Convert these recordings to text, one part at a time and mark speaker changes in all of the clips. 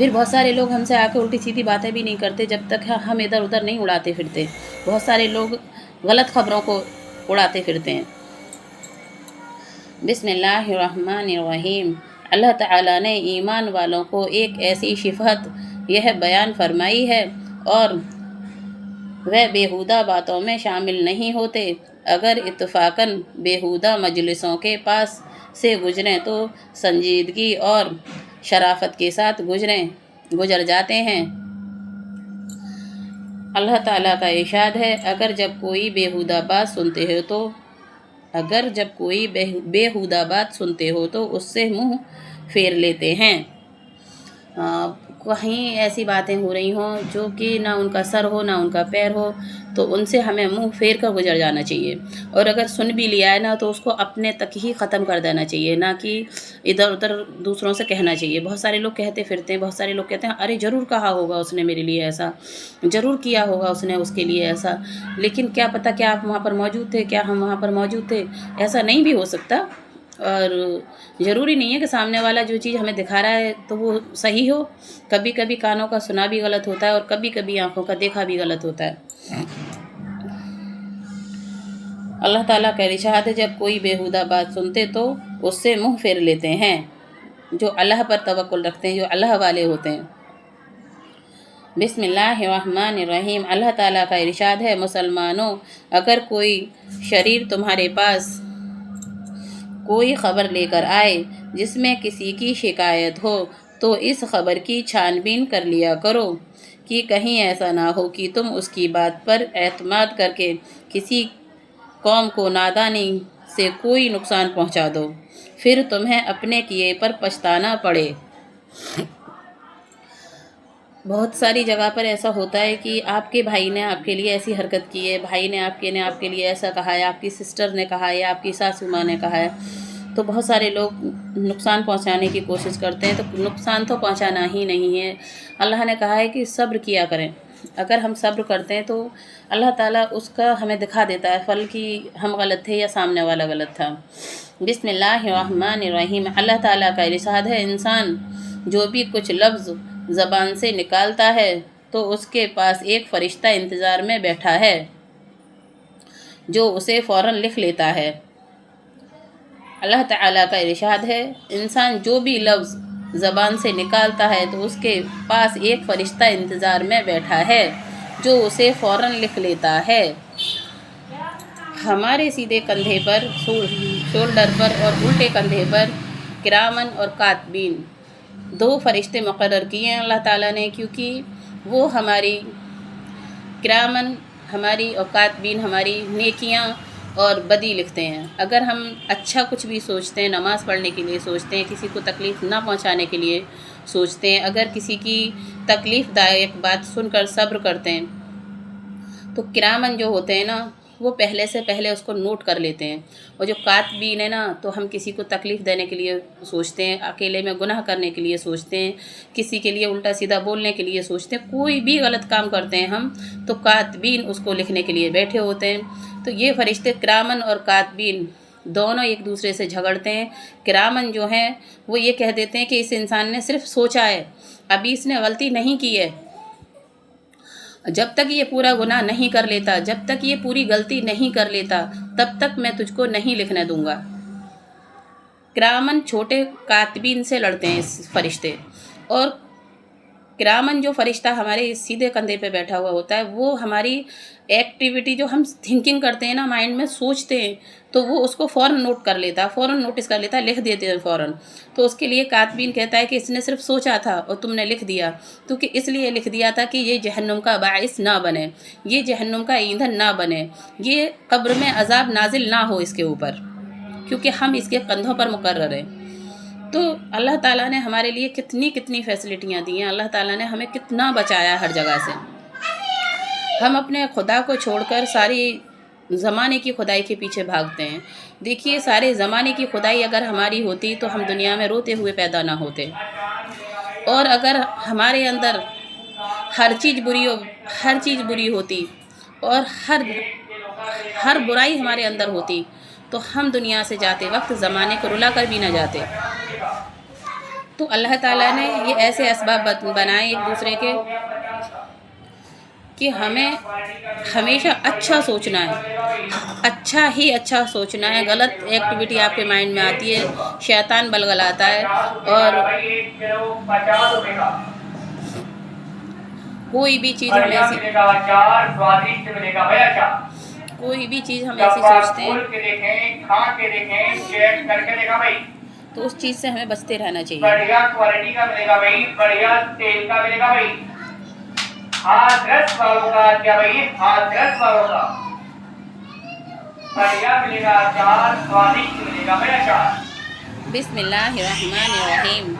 Speaker 1: پھر بہت سارے لوگ ہم سے آ کے الٹی سیدھی باتیں بھی نہیں کرتے جب تک ہم ادھر ادھر نہیں اڑاتے پھرتے. بہت سارے لوگ غلط خبروں کو اڑاتے پھرتے ہیں. بسم اللہ الرحمن الرحیم. اللہ تعالیٰ نے ایمان والوں کو ایک ایسی صفت یہ بیان فرمائی ہے اور وہ بیہودہ باتوں میں شامل نہیں ہوتے. اگر اتفاقاً بیہودہ مجلسوں کے پاس سے گزریں تو سنجیدگی اور شرافت کے ساتھ گزر جاتے ہیں. اللہ تعالیٰ کا ارشاد ہے اگر جب کوئی بیہودہ بات سنتے ہو تو اس سے منہ پھیر لیتے ہیں. کہیں ایسی باتیں ہو رہی ہوں جو کہ نہ ان کا سر ہو نہ ان کا پیر ہو تو ان سے ہمیں منہ پھیر کر گزر جانا چاہیے. اور اگر سن بھی لیا ہے نا تو اس کو اپنے تک ہی ختم کر دینا چاہیے، نہ کہ ادھر ادھر دوسروں سے کہنا چاہیے. بہت سارے لوگ کہتے پھرتے ہیں، بہت سارے لوگ کہتے ہیں ارے ضرور کہا ہوگا اس نے میرے لیے ایسا، ضرور کیا ہوگا اس نے اس کے لیے ایسا. لیکن کیا پتہ کیا آپ وہاں پر موجود تھے، کیا ہم وہاں پر موجود تھے؟ ایسا نہیں بھی ہو سکتا. اور ضروری نہیں ہے کہ سامنے والا جو چیز ہمیں دکھا رہا ہے تو وہ صحیح ہو. کبھی کبھی کانوں کا سنا بھی غلط ہوتا ہے اور کبھی کبھی آنکھوں کا دیکھا بھی غلط ہوتا ہے. اللہ تعالیٰ کا ارشاد ہے جب کوئی بیہودہ بات سنتے تو اس سے منہ پھیر لیتے ہیں. جو اللہ پر توکل رکھتے ہیں، جو اللہ والے ہوتے ہیں. بسم اللہ الرحمن الرحیم. اللہ تعالیٰ کا ارشاد ہے مسلمانوں اگر کوئی شریر تمہارے پاس کوئی خبر لے کر آئے جس میں کسی کی شکایت ہو تو اس خبر کی چھان بین کر لیا کرو کہ کہیں ایسا نہ ہو کہ تم اس کی بات پر اعتماد کر کے کسی قوم کو نادانی سے کوئی نقصان پہنچا دو، پھر تمہیں اپنے کیے پر پچھتانا پڑے. بہت ساری جگہ پر ایسا ہوتا ہے کہ آپ کے بھائی نے آپ کے لیے ایسی حرکت کی ہے، بھائی نے آپ کے لیے ایسا کہا ہے، آپ کی سسٹر نے کہا ہے، آپ کی ساسو ماں نے کہا ہے، تو بہت سارے لوگ نقصان پہنچانے کی کوشش کرتے ہیں. تو نقصان تو پہنچانا ہی نہیں ہے. اللہ نے کہا ہے کہ صبر کیا کریں. اگر ہم صبر کرتے ہیں تو اللہ تعالیٰ اس کا ہمیں دکھا دیتا ہے پھل کہ ہم غلط تھے یا سامنے والا غلط تھا. بسم اللہ الرحمن الرحیم. اللہ تعالیٰ کا ارشاد ہے انسان جو بھی کچھ لفظ زبان سے نکالتا ہے تو اس کے پاس ایک فرشتہ انتظار میں بیٹھا ہے جو اسے فوراً لکھ لیتا ہے. اللہ تعالیٰ کا ارشاد ہے انسان جو بھی لفظ زبان سے نکالتا ہے تو اس کے پاس ایک فرشتہ انتظار میں بیٹھا ہے جو اسے فوراً لکھ لیتا ہے. ہمارے سیدھے کندھے پر، شولڈر پر اور الٹے کندھے پر کرامن اور کاتبین 2 فرشتے مقرر کیے ہیں اللہ تعالیٰ نے، کیونکہ وہ ہماری کرامن ہماری اور کاتبین ہماری نیکیاں اور بدی لکھتے ہیں. اگر ہم اچھا کچھ بھی سوچتے ہیں، نماز پڑھنے کے لیے سوچتے ہیں، کسی کو تکلیف نہ پہنچانے کے لیے سوچتے ہیں، اگر کسی کی تکلیف دائق بات سن کر صبر کرتے ہیں تو کرامن جو ہوتے ہیں نا وہ پہلے سے پہلے اس کو نوٹ کر لیتے ہیں. اور جو کاتبین ہے نا تو ہم کسی کو تکلیف دینے کے لیے سوچتے ہیں، اکیلے میں گناہ کرنے کے لیے سوچتے ہیں، کسی کے لیے الٹا سیدھا بولنے کے لیے سوچتے ہیں، کوئی بھی غلط کام کرتے ہیں ہم تو کاتبین اس کو لکھنے کے لیے بیٹھے ہوتے ہیں. تو یہ فرشتے کرامن اور کاتبین دونوں ایک دوسرے سے جھگڑتے ہیں. کرامن جو ہیں وہ یہ کہہ دیتے ہیں کہ اس انسان نے صرف سوچا ہے، ابھی اس نے غلطی نہیں کی ہے. جب تک یہ پورا گناہ نہیں کر لیتا، جب تک یہ پوری غلطی نہیں کر لیتا تب تک میں تجھ کو نہیں لکھنے دوں گا. کرامن چھوٹے کاتبین سے لڑتے ہیں اس فرشتے. اور کرامن جو فرشتہ ہمارے سیدھے کندھے پہ بیٹھا ہوا ہوتا ہے وہ ہماری ایکٹیویٹی جو ہم تھنکنگ کرتے ہیں نا، مائنڈ میں سوچتے ہیں، تو وہ اس کو فوراً نوٹ کر لیتا ہے، فوراً نوٹس کر لیتا ہے، لکھ دیتے ہیں فوراً. تو اس کے لیے کاتبین کہتا ہے کہ اس نے صرف سوچا تھا اور تم نے لکھ دیا. تو کہ اس لیے لکھ دیا تھا کہ یہ جہنم کا باعث نہ بنے، یہ جہنم کا ایندھن نہ بنے، یہ قبر میں عذاب نازل نہ ہو اس کے اوپر، کیونکہ ہم اس کے کندھوں پر مقرر ہیں. تو اللہ تعالیٰ نے ہمارے لیے کتنی فیسلٹیاں دی ہیں. اللہ تعالیٰ نے ہمیں کتنا بچایا ہر جگہ سے. ہم اپنے خدا کو چھوڑ کر ساری زمانے کی خدائی کے پیچھے بھاگتے ہیں. دیکھیے سارے زمانے کی خدائی اگر ہماری ہوتی تو ہم دنیا میں روتے ہوئے پیدا نہ ہوتے. اور اگر ہمارے اندر ہر چیز بری ہوتی اور ہر برائی ہمارے اندر ہوتی تو ہم دنیا سے جاتے وقت زمانے کو رلا کر بھی نہ جاتے. تو اللہ تعالیٰ نے یہ ایسے اسباب بنائے ایک دوسرے کے کہ ہمیں ہمیشہ اچھا سوچنا ہے، اچھا ہی اچھا سوچنا ہے. غلط ایکٹیویٹی آپ کے مائنڈ میں آتی ہے، شیطان بلغلاتا ہے، اور کوئی بھی چیز ہم ایسی سوچتے ہیں تو اس چیز سے ہمیں بچتے رہنا چاہیے.
Speaker 2: بڑھیا کوالٹی کا ملے گا بھائی، بڑھیا تیل کا ملے گا بھائی، ہاتھ والوں کا کیا بھائی، ہاتھ والوں کا بڑھیا ملے گا اچار، سوادشٹ ملے گا بھائی اچار.
Speaker 1: بسم اللہ الرحمن الرحیم.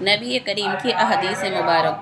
Speaker 1: نبی کریم کی احادیث مبارک.